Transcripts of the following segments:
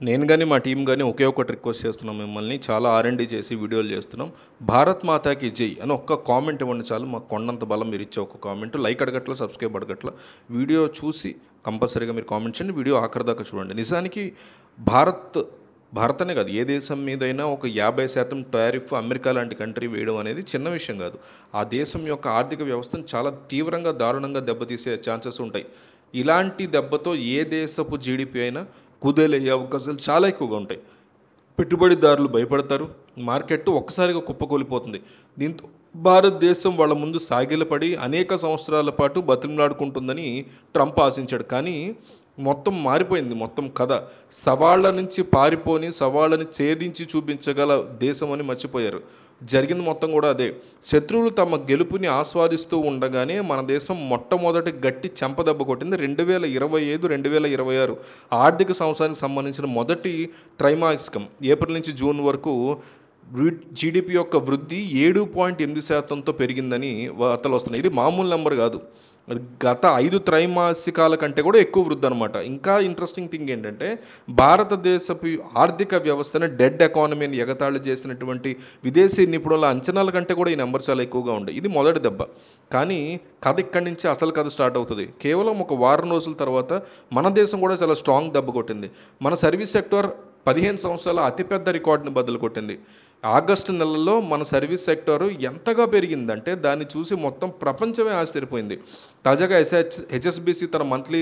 నేను గాని మా టీం గాని ఒకే ఒకటి రిక్వెస్ట్ చేస్తున్నాం మిమ్మల్ని. చాలా ఆర్&డి చేసి వీడియోలు చేస్తున్నాం. భారత్ మాతాకి జై అని ఒక్క కామెంట్ ఇవ్వండి చాలు. మాకు కొండంత బలం మీరు ఇచ్చే ఒక కామెంట్. లైక్ అడగట్ల, సబ్స్క్రైబ్ అడగట్ల. వీడియో చూసి కంపల్సరీగా మీరు కామెంట్ చేయండి. వీడియో ఆఖరి దాకా చూడండి. నిజానికి భారత్ అనే కాదు, ఏ దేశం మీదైనా ఒక 50% టారిఫ్ అమెరికా లాంటి కంట్రీ వేయడం అనేది చిన్న విషయం కాదు. ఆ దేశం యొక్క ఆర్థిక వ్యవస్థను చాలా తీవ్రంగా, దారుణంగా దెబ్బతీసే ఛాన్సెస్ ఉంటాయి. ఇలాంటి దెబ్బతో ఏ దేశపు జీడిపి అయినా కుదేలయ్యే అవకాశాలు చాలా ఎక్కువగా ఉంటాయి. పెట్టుబడిదారులు భయపడతారు. మార్కెట్ ఒక్కసారిగా కుప్పకూలిపోతుంది. దీంతో భారతదేశం వాళ్ళ ముందు సాగిలపడి అనేక సంవత్సరాల పాటు బతిమలాడుకుంటుందని ట్రంప్ ఆశించాడు. కానీ మొత్తం మారిపోయింది. మొత్తం కథ సవాళ్ళ నుంచి పారిపోని, సవాళ్ళని ఛేదించి చూపించగల దేశం అని మర్చిపోయారు. జరిగింది మొత్తం కూడా అదే. శత్రువులు తమ గెలుపుని ఆస్వాదిస్తూ ఉండగానే మన దేశం మొట్టమొదటి గట్టి చెంపదెబ్బ కొట్టింది. 2025-2026 ఆర్థిక సంవత్సరానికి సంబంధించిన మొదటి త్రైమాసికం ఏప్రిల్ నుంచి జూన్ వరకు జీడిపి యొక్క వృద్ధి 7.8%తో పెరిగిందని వార్తలు వస్తున్నాయి. ఇది మామూలు నెంబర్ కాదు. గత 5 త్రైమాసికాల కంటే కూడా ఎక్కువ వృద్ధి అనమాట. ఇంకా ఇంట్రెస్టింగ్ థింగ్ ఏంటంటే, భారతదేశపు ఆర్థిక వ్యవస్థను డెడ్ ఎకానమీని ఎగతాళి చేసినటువంటి విదేశీ నిపుణుల అంచనాల కంటే కూడా ఈ నెంబర్ చాలా ఎక్కువగా ఉంటాయి. ఇది మొదటి దెబ్బ. కానీ కథ ఇక్కడి నుంచి అసలు కథ స్టార్ట్ అవుతుంది. కేవలం ఒక వారం రోజుల తర్వాత మన దేశం కూడా చాలా స్ట్రాంగ్ దెబ్బ కొట్టింది. మన సర్వీస్ సెక్టర్ 15 సంవత్సరాల అతిపెద్ద రికార్డుని బదులు కొట్టింది. ఆగస్టు నెలలో మన సర్వీస్ సెక్టర్ ఎంతగా పెరిగిందంటే దాన్ని చూసి మొత్తం ప్రపంచమే ఆశ్చర్యపోయింది. తాజాగా హెచ్ఎస్బిసి తన మంత్లీ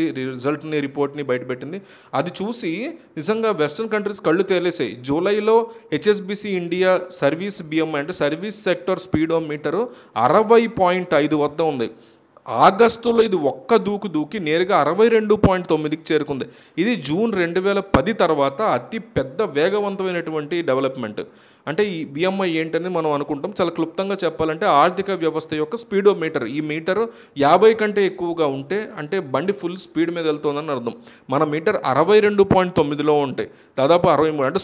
రిపోర్ట్ని బయటపెట్టింది. అది చూసి నిజంగా వెస్ట్రన్ కంట్రీస్ కళ్ళు తేలేసాయి. జూలైలో హెచ్ఎస్బిసి ఇండియా సర్వీస్ బిఎంఐ అంటే సర్వీస్ సెక్టర్ స్పీడోమీటరు 60.5 వద్ద ఉంది. ఆగస్టులో ఇది ఒక్క దూకి నేరుగా 62.9కి చేరుకుంది. ఇది జూన్ 2010 తర్వాత అతి పెద్ద వేగవంతమైనటువంటి డెవలప్మెంట్. అంటే ఈ బిఎంఐ ఏంటని మనం అనుకుంటాం. చాలా క్లుప్తంగా చెప్పాలంటే ఆర్థిక వ్యవస్థ యొక్క స్పీడోమీటర్. ఈ మీటరు 50 కంటే ఎక్కువగా ఉంటే అంటే బండి ఫుల్ స్పీడ్ మీద వెళ్తుందని అర్థం. మన మీటర్ 62.9లో ఉంటే దాదాపు 63 అంటే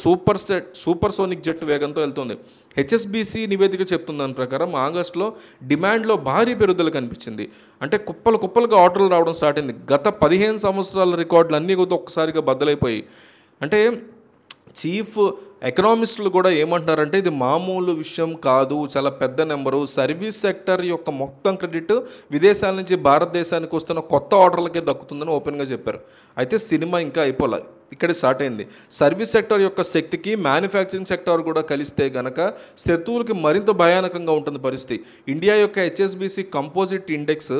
సూపర్ సోనిక్ జెట్ వేగంతో వెళ్తుంది. హెచ్ఎస్బిసి నివేదిక చెప్తున్న దాని ప్రకారం ఆగస్టులో డిమాండ్లో భారీ పెరుగుదల కనిపించింది. అంటే కుప్పలుగా ఆర్డర్లు రావడం స్టార్ట్ అయింది. గత 15 సంవత్సరాల రికార్డులు అన్నీ కూడా ఒక్కసారిగా బద్దలైపోయాయి. అంటే చీఫ్ ఎకనామిస్టులు కూడా ఏమంటున్నారంటే ఇది మామూలు విషయం కాదు, చాలా పెద్ద నెంబరు. సర్వీస్ సెక్టర్ యొక్క మొత్తం క్రెడిట్ విదేశాల నుంచి భారతదేశానికి వస్తున్న కొత్త ఆర్డర్లకే దక్కుతుందని ఓపెన్గా చెప్పారు. అయితే సినిమా ఇంకా అయిపోలే, ఇక్కడ స్టార్ట్ అయింది. సర్వీస్ సెక్టర్ యొక్క శక్తికి మ్యానుఫ్యాక్చరింగ్ సెక్టర్ కూడా కలిస్తే గనక శత్రువులకి మరింత భయానకంగా ఉంటుంది పరిస్థితి. ఇండియా యొక్క హెచ్ఎస్బిసి కంపోజిట్ ఇండెక్స్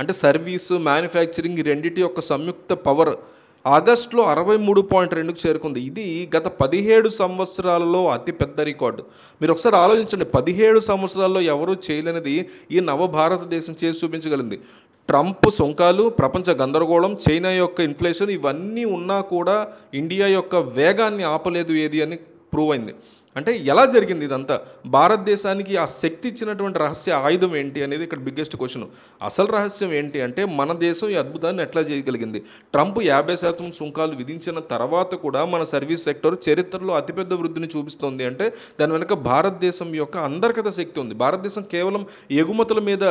అంటే సర్వీసు, మ్యానుఫ్యాక్చరింగ్ ఈ రెండింటి యొక్క సంయుక్త పవర్ ఆగస్టులో 63.2కు చేరుకుంది. ఇది గత 17 సంవత్సరాలలో అతిపెద్ద రికార్డు. మీరు ఒకసారి ఆలోచించండి, 17 సంవత్సరాల్లో ఎవరూ చేయలేనిది ఈ నవ భారతదేశం చేసి చూపించగలిగింది. ట్రంప్ సుంకాలు, ప్రపంచ గందరగోళం, చైనా యొక్క ఇన్ఫ్లేషన్ ఇవన్నీ ఉన్నా కూడా ఇండియా యొక్క వేగాన్ని ఆపలేదు ఏది అని ప్రూవ్ అయింది. అంటే ఎలా జరిగింది ఇదంతా? భారతదేశానికి ఆ శక్తి ఇచ్చినటువంటి రహస్య ఆయుధం ఏంటి అనేది ఇక్కడ బిగ్గెస్ట్ క్వశ్చన్. అసలు రహస్యం ఏంటి అంటే మన దేశం ఈ అద్భుతాన్ని ఎట్లా చేయగలిగింది? ట్రంప్ 50% సుంకాలు విధించిన తర్వాత కూడా మన సర్వీస్ సెక్టర్ చరిత్రలో అతిపెద్ద వృద్ధిని చూపిస్తోంది అంటే దాని వెనుక భారతదేశం యొక్క అంతర్గత శక్తి ఉంది. భారతదేశం కేవలం ఎగుమతుల మీద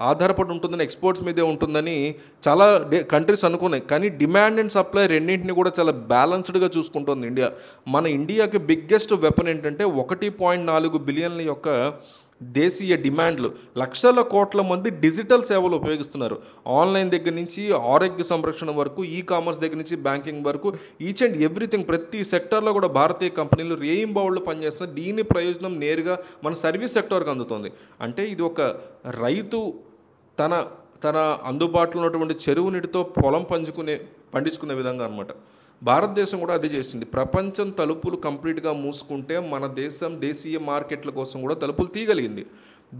ఆధారపడి ఉంటుందని, ఎక్స్పోర్ట్స్ మీదే ఉంటుందని చాలా కంట్రీస్ అనుకున్నాయి. కానీ డిమాండ్ అండ్ సప్లై రెండింటిని కూడా చాలా బ్యాలెన్స్డ్గా చూసుకుంటుంది ఇండియా. మన ఇండియాకి బిగ్గెస్ట్ వెపన్ ఏంటంటే 1.4 బిలియన్ల యొక్క దేశీయ డిమాండ్లు. లక్షల కోట్ల మంది డిజిటల్ సేవలు ఉపయోగిస్తున్నారు. ఆన్లైన్ దగ్గర నుంచి ఆరోగ్య సంరక్షణ వరకు, ఈ కామర్స్ దగ్గర నుంచి బ్యాంకింగ్ వరకు, ఈచ్ అండ్ ఎవ్రీథింగ్ ప్రతి సెక్టార్లో కూడా భారతీయ కంపెనీలు రేయింబౌళ్ళు పనిచేస్తున్నారు. దీని ప్రయోజనం నేరుగా మన సర్వీస్ సెక్టార్కి అందుతుంది. అంటే ఇది ఒక రైతు తన అందుబాటులో ఉన్నటువంటి చెరువు నీటితో పొలం పండించుకునే విధంగా అనమాట. భారతదేశం కూడా అదే చేసింది. ప్రపంచం తలుపులు కంప్లీట్గా మూసుకుంటే మన దేశం దేశీయ మార్కెట్ల కోసం కూడా తలుపులు తీయగలిగింది.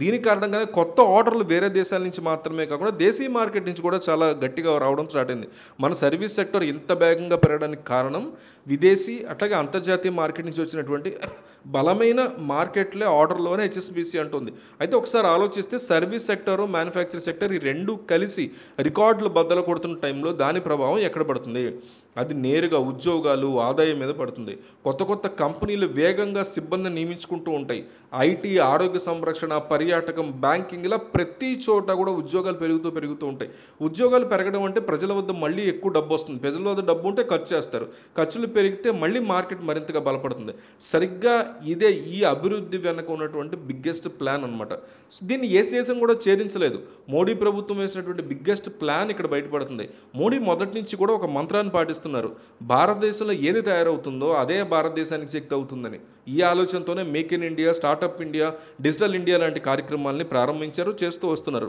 దీని కారణంగానే కొత్త ఆర్డర్లు వేరే దేశాల నుంచి మాత్రమే కాకుండా దేశీయ మార్కెట్ నుంచి కూడా చాలా గట్టిగా రావడం స్టార్ట్ అయింది. మన సర్వీస్ సెక్టర్ ఇంత వేగంగా పెరగడానికి కారణం విదేశీ అట్లాగే అంతర్జాతీయ మార్కెట్ నుంచి వచ్చినటువంటి బలమైన మార్కెట్లే ఆర్డర్లోనే హెచ్ఎస్బిసి అంటుంది. అయితే ఒకసారి ఆలోచిస్తే సర్వీస్ సెక్టరు, మ్యానుఫ్యాక్చరింగ్ సెక్టర్ ఈ రెండు కలిసి రికార్డులు బద్దలు కొడుతున్న టైంలో దాని ప్రభావం ఎక్కడ పడుతుంది? అది నేరుగా ఉద్యోగాలు, ఆదాయం మీద పడుతుంది. కొత్త కంపెనీలు వేగంగా సిబ్బందిని నియమించుకుంటూ ఉంటాయి. ఐటీ, ఆరోగ్య సంరక్షణ, పర్యాటకం, బ్యాంకింగ్ ఇలా ప్రతి చోట కూడా ఉద్యోగాలు పెరుగుతూ ఉంటాయి. ఉద్యోగాలు పెరగడం అంటే ప్రజల వద్ద మళ్ళీ ఎక్కువ డబ్బు వస్తుంది. ప్రజల వద్ద డబ్బు ఉంటే ఖర్చు చేస్తారు. ఖర్చులు పెరిగితే మళ్ళీ మార్కెట్ మరింతగా బలపడుతుంది. సరిగ్గా ఇదే ఈ అభివృద్ధి వెనక ఉన్నటువంటి బిగ్గెస్ట్ ప్లాన్ అనమాట. దీన్ని ఏ దేశం కూడా ఛేదించలేదు. మోడీ ప్రభుత్వం వేసినటువంటి బిగ్గెస్ట్ ప్లాన్ ఇక్కడ బయటపడుతుంది. మోడీ మొదటి నుంచి కూడా ఒక మంత్రాన్ని పాటిస్తున్నారు. భారతదేశంలో ఏది తయారవుతుందో అదే భారతదేశానికి శక్తి అవుతుందని. ఈ ఆలోచనతోనే make in India, startup India, digital India లాంటి కార్యక్రమాలని ప్రారంభించారు, చేస్తూ వస్తున్నారు.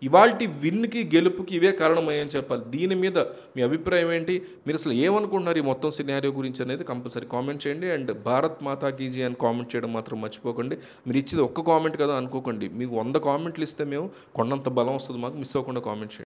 ఇవాల్టి విన్కి, గెలుపుకి ఇవే కారణమయ్యని చెప్పాలి. దీని మీద మీ అభిప్రాయం ఏంటి? మీరు అసలు ఏమనుకుంటున్నారు ఈ మొత్తం సినారియో గురించి అనేది కంపల్సరీ కామెంట్ చేయండి. అండ్ భారత్ మాతా కీ జై అని కామెంట్ చేయడం మాత్రం మర్చిపోకండి. మీరు ఇచ్చేది ఒక్క కామెంట్ కదా అనుకోకండి. మీకు 100 కామెంట్లు ఇస్తే మేము కొండంత బలం వస్తుంది మాకు. మిస్ అవ్వకుండా కామెంట్ చేయండి.